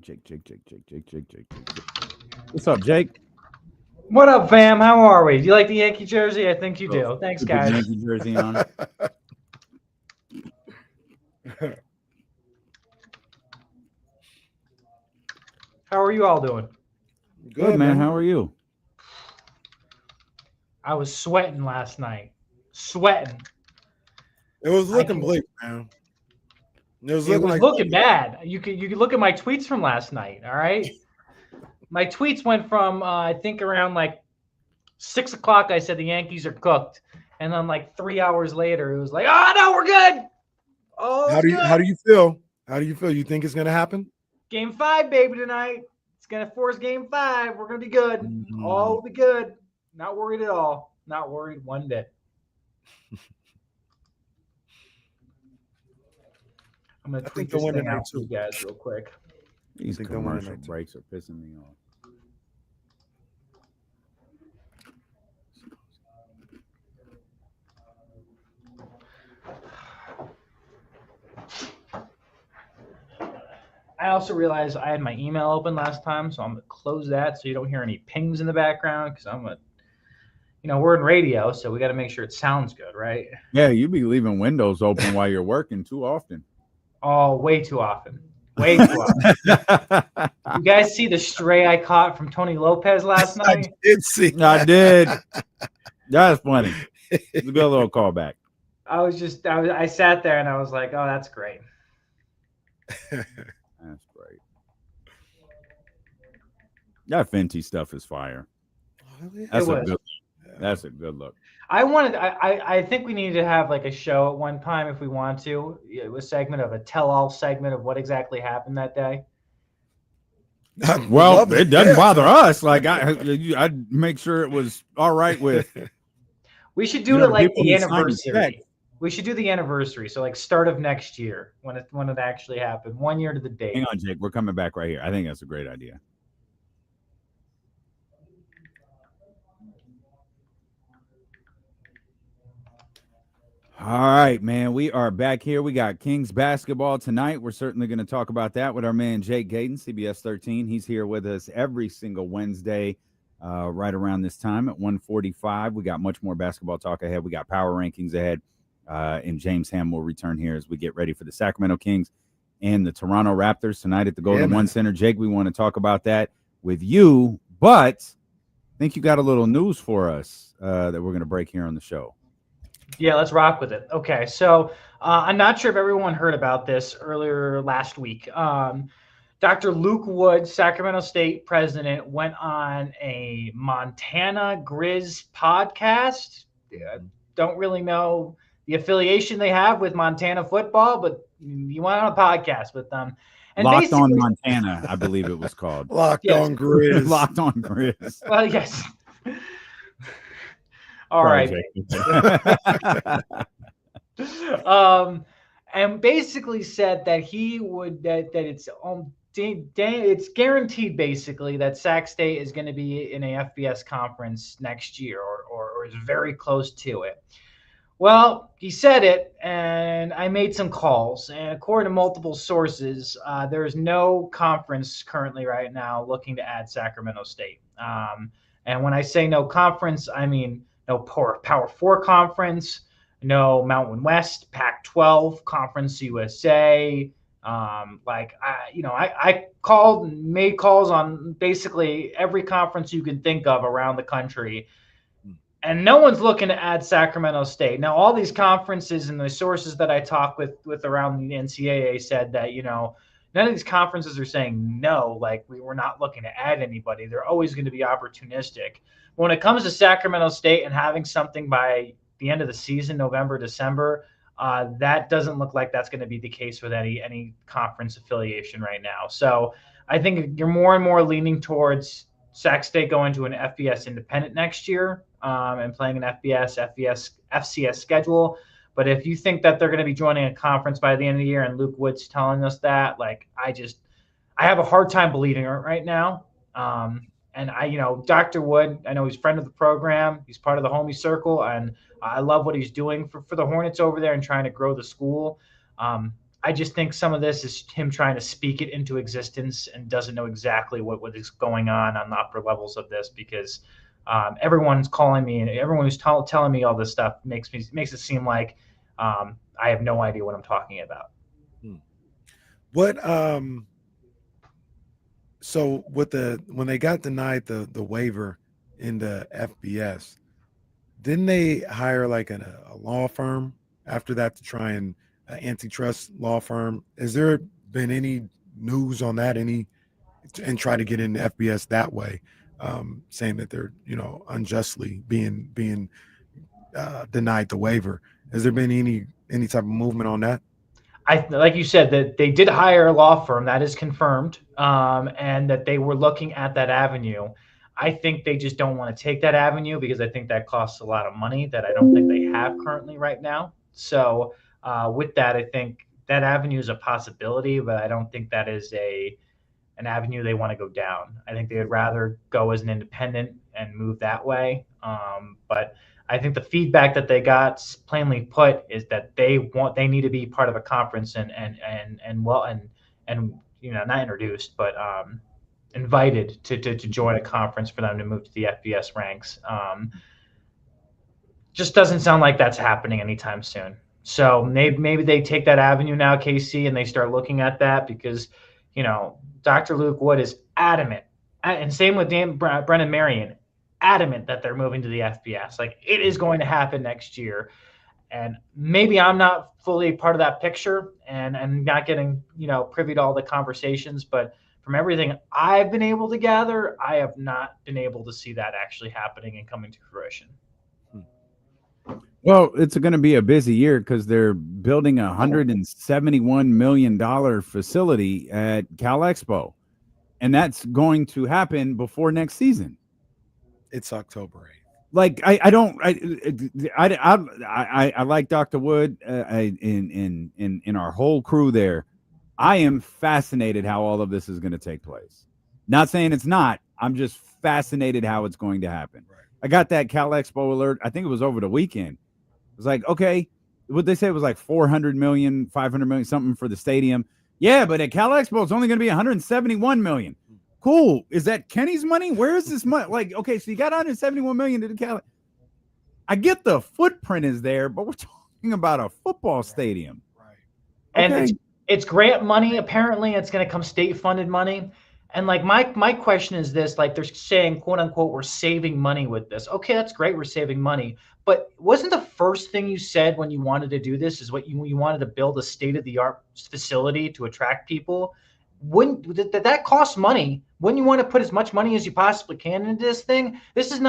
Jake. What's up, Jake? What up, fam? How are we? Do you like the Yankee jersey? I think you Oh, do. Thanks, stupid guys. Yankee jersey on. How are you all doing? Good, man. How are you? I was sweating last night. Sweating. It was I looking can, bleak, man. It was it looking was like looking bad. You could look at my tweets from last night. All right, my tweets went from I think around like 6 o'clock. I said the Yankees are cooked, and then like 3 hours later, it was like, oh no, we're good. Oh, it's how good. do you feel? How do you feel? You think it's gonna happen? Game 5, baby, tonight. It's gonna force Game 5. We're gonna be good. All will be good. Not worried at all. Not worried one bit. I'm gonna I tweet think they'll this win thing tonight out for you too. guys real quick. These think they'll win commercial tonight, too. breaks are pissing me off. I also realized I had my email open last time, so I'm gonna close that so you don't hear any pings in the background because I'm gonna, we're in radio, so we got to make sure it sounds good, right? Yeah, you be leaving windows open while you're working too often. Oh, way too often. Way too often. You guys see the stray I caught from Tony Lopez last I night? did see. I did. That's funny. It's a good little callback. I sat there and I was like, oh, that's great. That's great. That Fenty stuff is fire. That's It a was. good. That's a good look. I think we need to have like a show at one time if we want to. A segment of a tell-all segment of what exactly happened that day. Well, Love it doesn't yeah. bother us. Like I'd make sure it was all right with. We should do it the like people the who signed the check. anniversary. We should do the anniversary. So like start of next year when it actually happened. 1 year to the date. Hang on, Jake. We're coming back right here. I think that's a great idea. All right, man. We are back here. We got Kings basketball tonight. We're certainly going to talk about that with our man Jake Gadon, CBS 13. He's here with us every single Wednesday, right around this time at 1:45. We got much more basketball talk ahead. We got power rankings ahead, and James Ham will return here as we get ready for the Sacramento Kings and the Toronto Raptors tonight at the Golden One Center. Jake, we want to talk about that with you, but I think you got a little news for us that we're going to break here on the show. Yeah, let's rock with it. Okay, so I'm not sure if everyone heard about this earlier last week. Dr. Luke Wood, Sacramento State president, went on a Montana Grizz podcast. Don't really know the affiliation they have with Montana football, but you went on a podcast with them. And Locked on Montana, I believe it was called. Locked on Grizz. Locked on Grizz. Well, yes. All right. And basically said that he would that it's guaranteed basically that Sac State is going to be in a FBS conference next year or is very close to it. Well, he said it, and I made some calls. And according to multiple sources, there is no conference currently right now looking to add Sacramento State. And when I say no conference, I mean no Power 4 conference, no Mountain West, Pac-12, Conference USA. I called and made calls on basically every conference you can think of around the country. And no one's looking to add Sacramento State. Now, all these conferences and the sources that I talk with around the NCAA said that, none of these conferences are saying no, like we're not looking to add anybody. They're always going to be opportunistic. When it comes to Sacramento State and having something by the end of the season, November, December, that doesn't look like that's going to be the case with any conference affiliation right now. So I think you're more and more leaning towards Sac State going to an FBS independent next year and playing an FCS schedule. But if you think that they're going to be joining a conference by the end of the year and Luke Wood's telling us that, I have a hard time believing it right now. And Dr. Wood, I know he's a friend of the program. He's part of the homie circle, and I love what he's doing for the Hornets over there and trying to grow the school. I just think some of this is him trying to speak it into existence and doesn't know exactly what is going on the upper levels of this, because everyone's calling me and everyone who's telling me all this stuff makes it seem like I have no idea what I'm talking about. What so with when they got denied the waiver in the FBS, didn't they hire like a law firm after that to try and antitrust law firm? Has there been any news on that? And try to get in the FBS that way, saying that they're unjustly being denied the waiver? Has there been any type of movement on that? Like you said, that they did hire a law firm, that is confirmed, and that they were looking at that avenue. I think they just don't want to take that avenue because I think that costs a lot of money that I don't think they have currently right now. So with that, I think that avenue is a possibility, but I don't think that is an avenue they want to go down. I think they would rather go as an independent and move that way. But I think the feedback that they got, plainly put, is that they need to be part of a conference and not introduced, but invited to join a conference for them to move to the FBS ranks. Just doesn't sound like that's happening anytime soon. So maybe they take that avenue now, KC, and they start looking at that, because Dr. Luke Wood is adamant, and same with Brennan Marion, adamant that they're moving to the FBS. Like, it is going to happen next year. And maybe I'm not fully part of that picture and not getting, privy to all the conversations, but from everything I've been able to gather, I have not been able to see that actually happening and coming to fruition. Well, it's going to be a busy year because they're building a $171 million facility at Cal Expo, and that's going to happen before next season. It's October 8th. Like, I like Dr. Wood in our whole crew there. I am fascinated how all of this is going to take place. Not saying it's not. I'm just fascinated how it's going to happen. Right. I got that Cal Expo alert. I think it was over the weekend. It was like, okay, what they say it was like 400 million, 500 million, something for the stadium. Yeah, but at Cal Expo, it's only going to be 171 million. Cool. Is that Kenny's money? Where is this money? Like, okay, so you got 171 million to the Cal. I get the footprint is there, but we're talking about a football stadium. Right. Okay. And it's grant money. Apparently, it's going to come state-funded money. And like my question is this: like, they're saying, quote unquote, we're saving money with this. Okay, that's great. We're saving money. But wasn't the first thing you said when you wanted to do this is what you wanted to build a state-of-the-art facility to attract people? Wouldn't that costs money? Wouldn't you want to put as much money as you possibly can into this thing? This is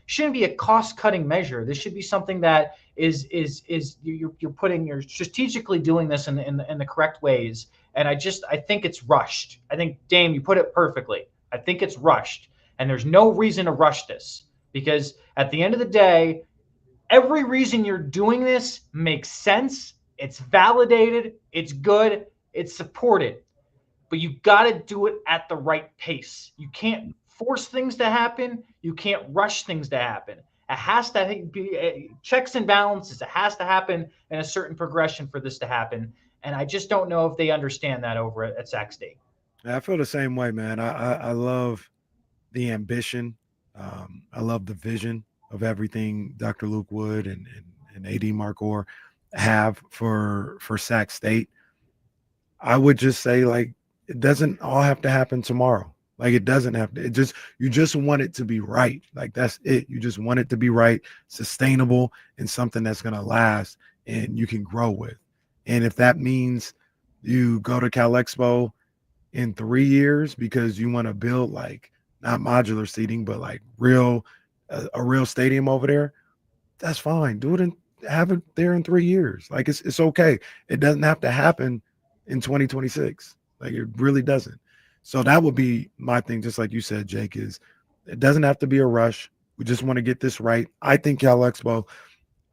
shouldn't be a cost-cutting measure. This should be something that is you're strategically doing this in the correct ways. And I think it's rushed. I think, Dame, you put it perfectly. I think it's rushed, and there's no reason to rush this, because at the end of the day, every reason you're doing this makes sense. It's validated. It's good. It's supported. But you got to do it at the right pace. You can't force things to happen. You can't rush things to happen. It has to be checks and balances. It has to happen in a certain progression for this to happen. And I just don't know if they understand that over at Sac State. I feel the same way, man. I love the ambition. I love the vision of everything Dr. Luke Wood and AD Marcor have for Sac State. I would just say, like, it doesn't all have to happen tomorrow. Like, it doesn't have to. You just want it to be right. Like, that's it. You just want it to be right, sustainable, and something that's going to last and you can grow with. And if that means you go to Cal Expo in 3 years because you want to build, like, not modular seating, but like a real stadium over there, that's fine. Do it and have it there in 3 years. Like, it's okay. It doesn't have to happen in 2026. Like, it really doesn't. So that would be my thing. Just like you said, Jake, is it doesn't have to be a rush. We just want to get this right. I think Cal Expo,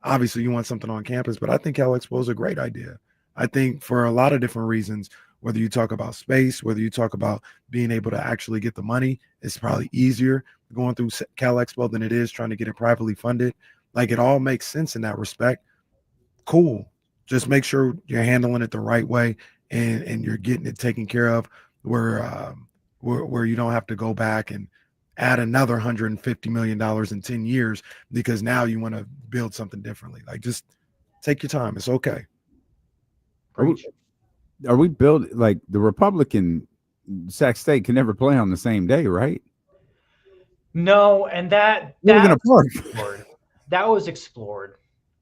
obviously you want something on campus, but I think Cal Expo is a great idea. I think for a lot of different reasons, whether you talk about space, whether you talk about being able to actually get the money, it's probably easier going through Cal Expo than it is trying to get it privately funded. Like, it all makes sense in that respect. Cool. Just make sure you're handling it the right way and you're getting it taken care of where you don't have to go back and add another $150 million in 10 years because now you want to build something differently. Like, just take your time. It's okay. Are we build like the Republican Sac State can never play on the same day, right? No, and that was explored.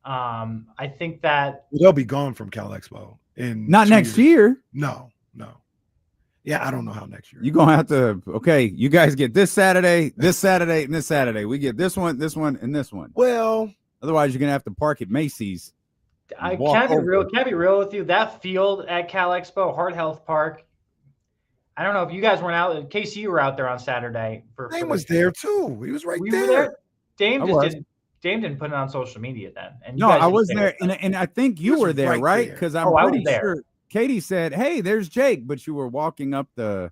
I think that they'll be gone from Cal Expo in not next year. No. Yeah, I don't know how next year. You're gonna have to. Okay, you guys get this Saturday, and this Saturday. We get this one, and this one. Well, otherwise you're gonna have to park at Macy's. I can't be real with you. That field at Cal Expo, Heart Health Park. I don't know if you guys weren't out. Casey, you were out there on Saturday. Dame was there too. He was right there. There. Dame didn't put it on social media then. And no, I was there, and I think you were there, right? Because I'm pretty sure Katie said, "Hey, there's Jake," but you were walking up the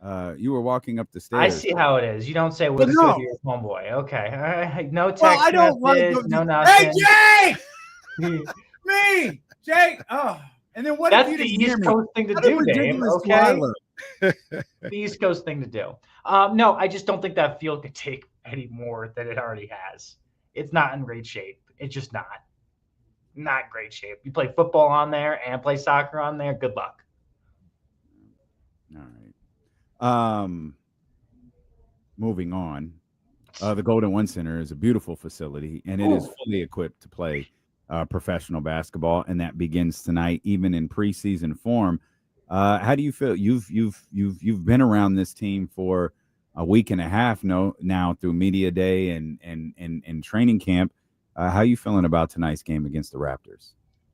stairs. I see how it is. You don't say what's good to your homeboy. Okay, all right. No text. Well, I don't message, no nothing. Hey, Jake! Me, Jake. Oh, and then what? That's the East Coast thing to do, Dave. Okay. The East Coast thing to do. No, I just don't think that field could take any more than it already has. It's not in great shape. It's just not great shape. You play football on there and play soccer on there. Good luck. All right. Moving on. The Golden One Center is a beautiful facility, and it is fully equipped to play professional basketball, and that begins tonight, even in preseason form. How do you feel? You've been around this team for a week and a half now through media day and training camp. How are you feeling about tonight's game against the Raptors?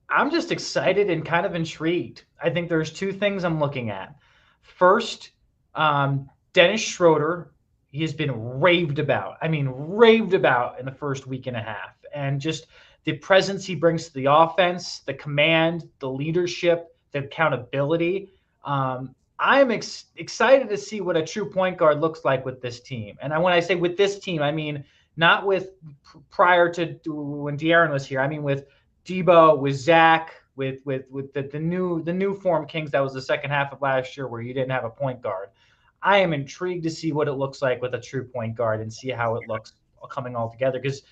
I'm just excited and kind of intrigued. I think there's two things I'm looking at. First, Dennis Schroeder, he has been raved about. I mean, raved about in the first week and a half. And just the presence he brings to the offense, the command, the leadership, the accountability. I'm excited to see what a true point guard looks like with this team. And when I say with this team, I mean not with prior to when De'Aaron was here. I mean with Debo, with Zach, with the new form Kings. That was the second half of last year where you didn't have a point guard. I am intrigued to see what it looks like with a true point guard and see how it looks coming all together, because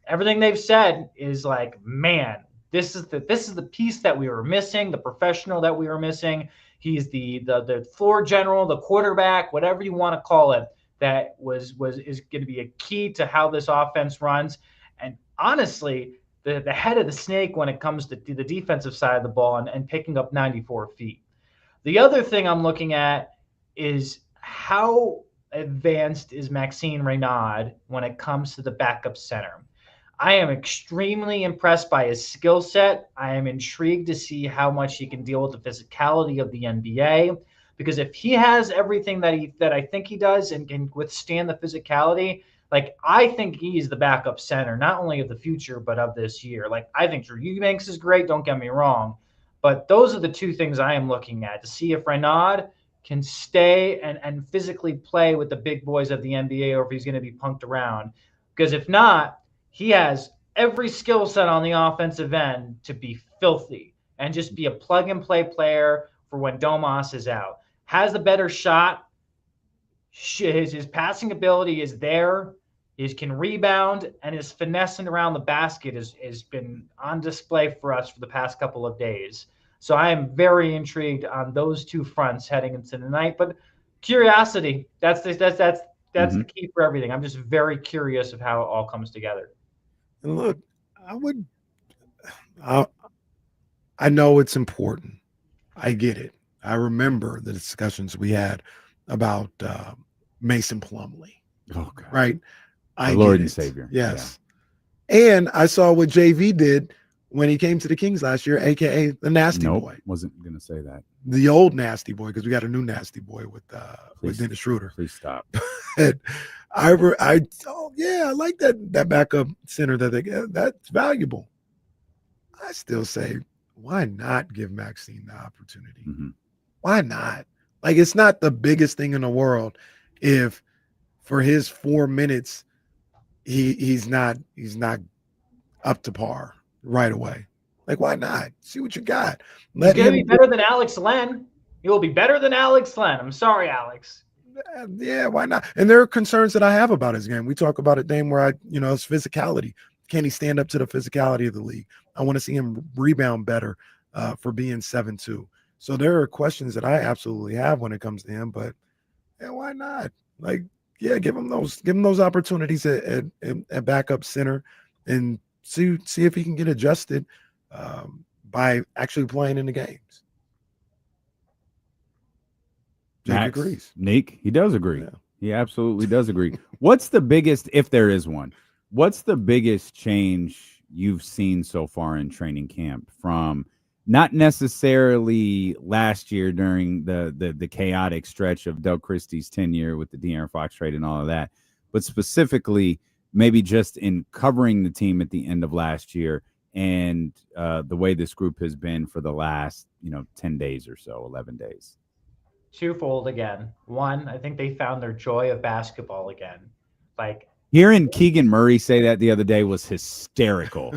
everything they've said is like, man, this is the piece that we were missing, the professional that we were missing. He's the floor general, the quarterback, whatever you want to call it, that is going to be a key to how this offense runs. And honestly, the head of the snake when it comes to the defensive side of the ball and picking up 94 feet. The other thing I'm looking at is how advanced is Maxime Reynaud when it comes to the backup center. I am extremely impressed by his skill set. I am intrigued to see how much he can deal with the physicality of the NBA, because if he has everything that I think he does and can withstand the physicality, like I think he's the backup center, not only of the future, but of this year. Like I think Drew Eubanks is great, don't get me wrong, but those are the two things I am looking at to see if Reynaud can stay and physically play with the big boys of the NBA, or if he's going to be punked around. Because if not, he has every skill set on the offensive end to be filthy and just be a plug-and-play player for when Domas is out. Has a better shot. His passing ability is there. He can rebound, and his finessing around the basket has been on display for us for the past couple of days. So I am very intrigued on those two fronts heading into the night. But curiosity, that's the key for everything. I'm just very curious of how it all comes together. And look, I know it's important. I get it. I remember the discussions we had about Mason Plumlee. Oh, God. Right? The Lord and Savior. Yes. Yeah. And I saw what JV did when he came to the Kings last year, a.k.a. the Nasty Boy. Wasn't going to say that. The old Nasty Boy, because we got a new Nasty Boy with Dennis Schroeder. Please stop. I like that backup center that they get. That's valuable. I still say, why not give Maxime the opportunity? Mm-hmm. Why not? Like, it's not the biggest thing in the world if for his 4 minutes he's not up to par right away. Like, why not? See what you got. He's Let going to be him. better than Alex Len. He will be better than Alex Len. I'm sorry, Alex. Yeah, why not? And there are concerns that I have about his game. We talk about it, Dame, where his physicality. Can he stand up to the physicality of the league? I want to see him rebound better for being 7'2". So there are questions that I absolutely have when it comes to him, but yeah, why not? Like, yeah, give him those opportunities at backup center and see if he can get adjusted by actually playing in the games. Jake Max, agrees. Nick, he does agree. Yeah. He absolutely does agree. What's the biggest, if there is one, what's the biggest change you've seen so far in training camp from not necessarily last year during the chaotic stretch of Doug Christie's tenure with the De'Aaron Fox trade and all of that, but specifically maybe just in covering the team at the end of last year and the way this group has been for the last 10 days or so, 11 days? Twofold again. One, I think they found their joy of basketball again. Like, hearing Keegan Murray say that the other day was hysterical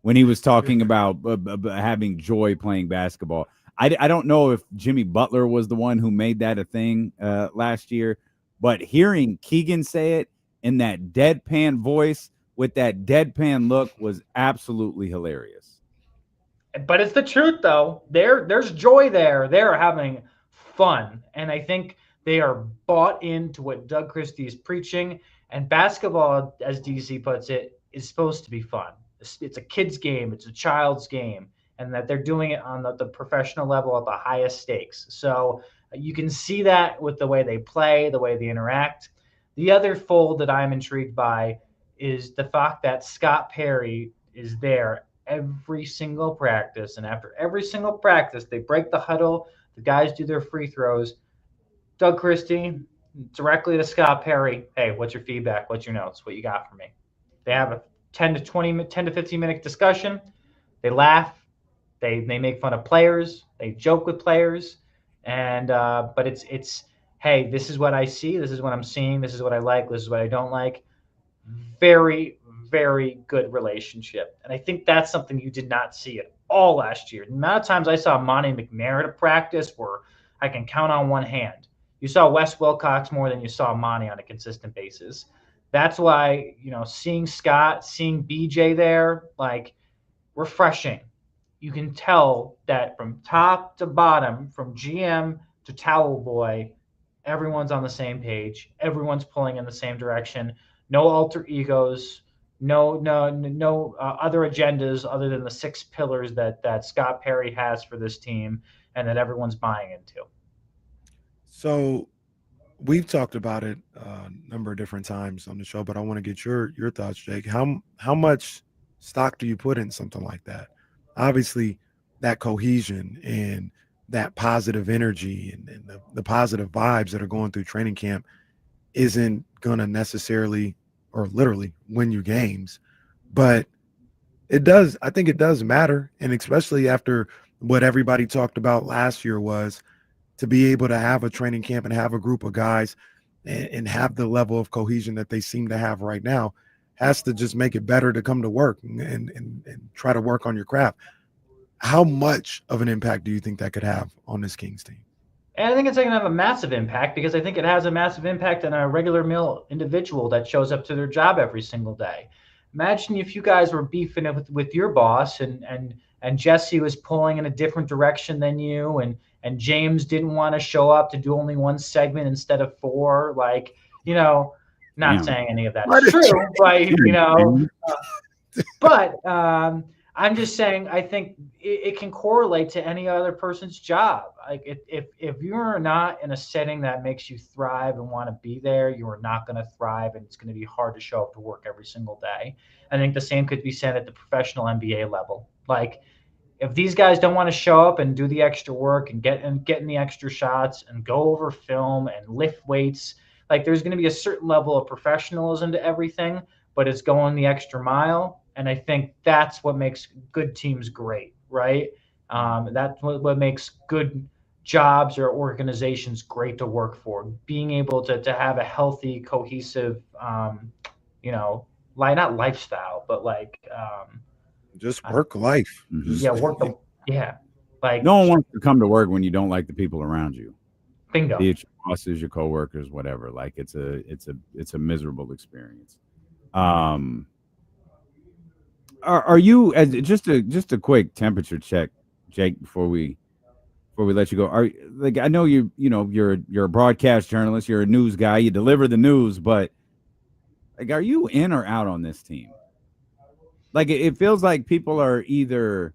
when he was talking about having joy playing basketball. I don't know if Jimmy Butler was the one who made that a thing last year, but hearing Keegan say it in that deadpan voice with that deadpan look was absolutely hilarious. but it's the truth though. There's joy there. They're having fun, and I think they are bought into what Doug Christie is preaching. And basketball, as DC puts it, is supposed to be fun. It's a kid's game. It's a child's game, and that they're doing it on the professional level at the highest stakes. So you can see that with the way they play, the way they interact. The other fold that I'm intrigued by is the fact that Scott Perry is there every single practice. And after every single practice, they break the huddle, the guys do their free throws. Doug Christie, directly to Scott Perry, hey, what's your feedback? What's your notes? What you got for me? They have a 10 to 15 minute discussion. They laugh. They make fun of players. They joke with players. And but it's hey, this is what I see. This is what I'm seeing. This is what I like. This is what I don't like. Very, very good relationship. And I think that's something you did not see at all last year. The amount of times I saw Monty McNair at a practice where I can count on one hand. You saw Wes Wilcox more than you saw Monty on a consistent basis. That's why, seeing Scott, seeing BJ there, like, refreshing. You can tell that from top to bottom, from GM to towel boy, everyone's on the same page. Everyone's pulling in the same direction. No alter egos. No other agendas other than the 6 pillars that Scott Perry has for this team and that everyone's buying into. So we've talked about it a number of different times on the show, but I want to get your thoughts, Jake. How much stock do you put in something like that? Obviously, that cohesion and that positive energy and the positive vibes that are going through training camp isn't going to necessarily or literally win you games, but it does. I think it does matter, and especially after what everybody talked about last year was to be able to have a training camp and have a group of guys and have the level of cohesion that they seem to have right now has to just make it better to come to work and try to work on your craft. How much of an impact do you think that could have on this Kings team? And I think it's going to have a massive impact because I think it has a massive impact on a regular mill individual that shows up to their job every single day. Imagine if you guys were beefing it with your boss and Jesse was pulling in a different direction than you and James didn't want to show up to do only one segment instead of 4. Like, not saying any of that's true, but I'm just saying, I think it can correlate to any other person's job. Like if you're not in a setting that makes you thrive and want to be there, you are not going to thrive, and it's going to be hard to show up to work every single day. I think the same could be said at the professional NBA level. Like, if these guys don't want to show up and do the extra work and get in the extra shots and go over film and lift weights, like, there's going to be a certain level of professionalism to everything, but it's going the extra mile. And I think that's what makes good teams great, right? That's what makes good jobs or organizations great to work for. Being able to have a healthy, cohesive, not lifestyle, but Just work life. Yeah, like no one wants to come to work when you don't like the people around you. Bingo. Be it your bosses, your coworkers, whatever. Like it's a miserable experience. Are you, as just a quick temperature check, Jake, before we let you go? Are, like, I know you're a broadcast journalist, you're a news guy, you deliver the news, but like, are you in or out on this team? Like, it feels like people are either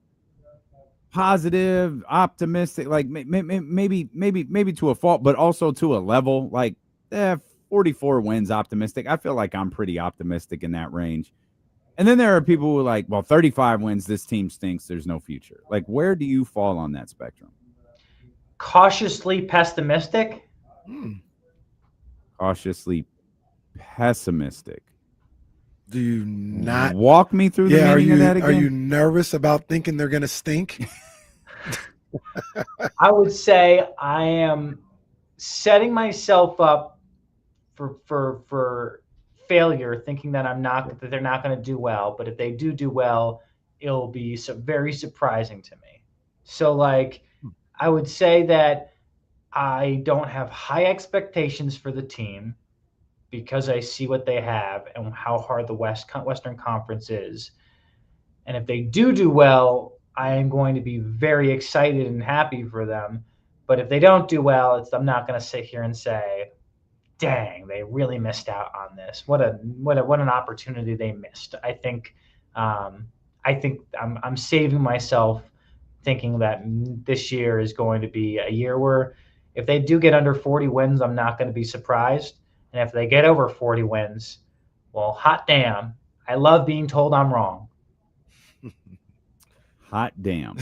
positive, optimistic, like maybe to a fault, but also to a level. Like, 44 wins, optimistic. I feel like I'm pretty optimistic in that range. And then there are people who are like, well, 35 wins, this team stinks, there's no future. Like, where do you fall on that spectrum? Cautiously pessimistic. Cautiously pessimistic. Do you not walk me through the meaning of that again? Are you nervous about thinking they're going to stink? I would say I am setting myself up for failure, thinking that they're not going to do well. But if they do well, it'll be very surprising to me. So, like, I would say that I don't have high expectations for the team because I see what they have and how hard the Western Conference is. And if they do well, I am going to be very excited and happy for them. But if they don't do well, I'm not going to sit here and say, dang, they really missed out on this. What an opportunity they missed. I think I'm saving myself, thinking that this year is going to be a year where if they do get under 40 wins, I'm not going to be surprised. And if they get over 40 wins, well, hot damn, I love being told I'm wrong. Hot damn.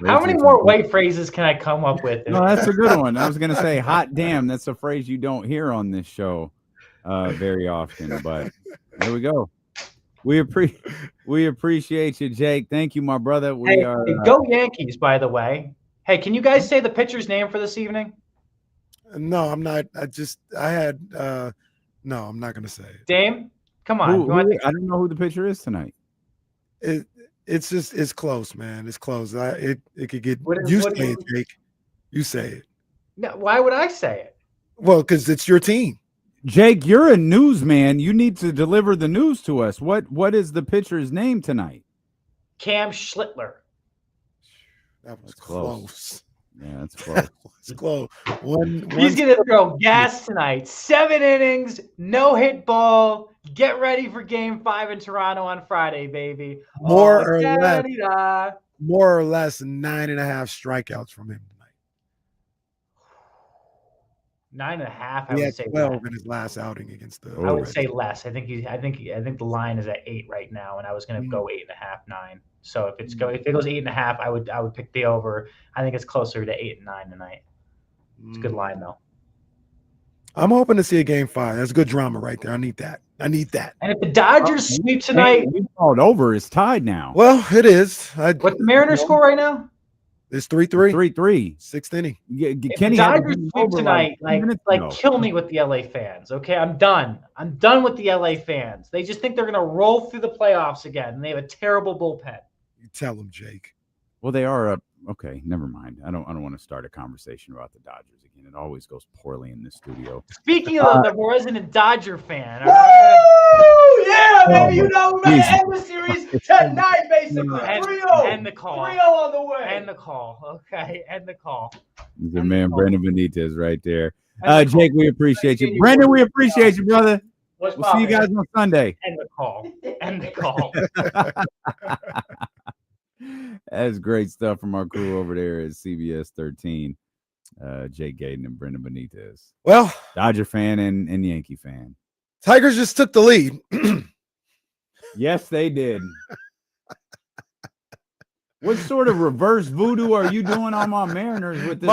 How many more white phrases can I come up with? No, that's a good one. I was going to say hot damn. That's a phrase you don't hear on this show very often, but there we go. We appreciate you, Jake. Thank you, my brother. Go Yankees, by the way. Hey, can you guys say the pitcher's name for this evening? No, I'm not. No, I'm not going to say it. Dame, come on. I don't know who the pitcher is tonight. It's close, man. It's close. It could get. You say it, Jake. You say it. No, why would I say it? Well, because it's your team. Jake, you're a newsman. You need to deliver the news to us. What is the pitcher's name tonight? Cam Schlittler. That was close. Yeah, that's close. It's close. He's going to throw gas tonight. 7 innings, no hit ball. Get ready for Game 5 in Toronto on Friday, baby. More or less 9.5 strikeouts from him tonight. 9.5. I would say 12 in his last outing against the. I would say less. I think the line is at 8 right now, and I was going to go 8.5, 9. So if it goes 8.5, I would pick the over. I think it's closer to 8 and 9 tonight. It's a good line though. I'm hoping to see a Game 5. That's good drama right there. I need that. And if the Dodgers sweep tonight, we called over. It's tied now. Well, it is. What's the Mariners score right now? It's 3-3. 3-3. 6th inning. If the Dodgers sweep tonight, kill me with the LA fans. Okay, I'm done. I'm done with the LA fans. They just think they're going to roll through the playoffs again, and they have a terrible bullpen. You tell them, Jake. Well, they are up. Okay, never mind. I don't want to start a conversation about the Dodgers again. It always goes poorly in this studio. Speaking of the resident Dodger fan, all right? Yeah, baby, you know we're going to end the series tonight, basically. End the call. 3-0 on the way. End the call. Okay, end the call. The man, Brendan Benitez, right there. Jake, we appreciate you. Brendan, we appreciate you, brother. We'll see you guys on Sunday. End the call. End the call. That's great stuff from our crew over there at CBS 13. Jake Gadon and Brendan Benitez. Well, Dodger fan and Yankee fan. Tigers just took the lead. Yes, they did. What sort of reverse voodoo are you doing on my Mariners with this?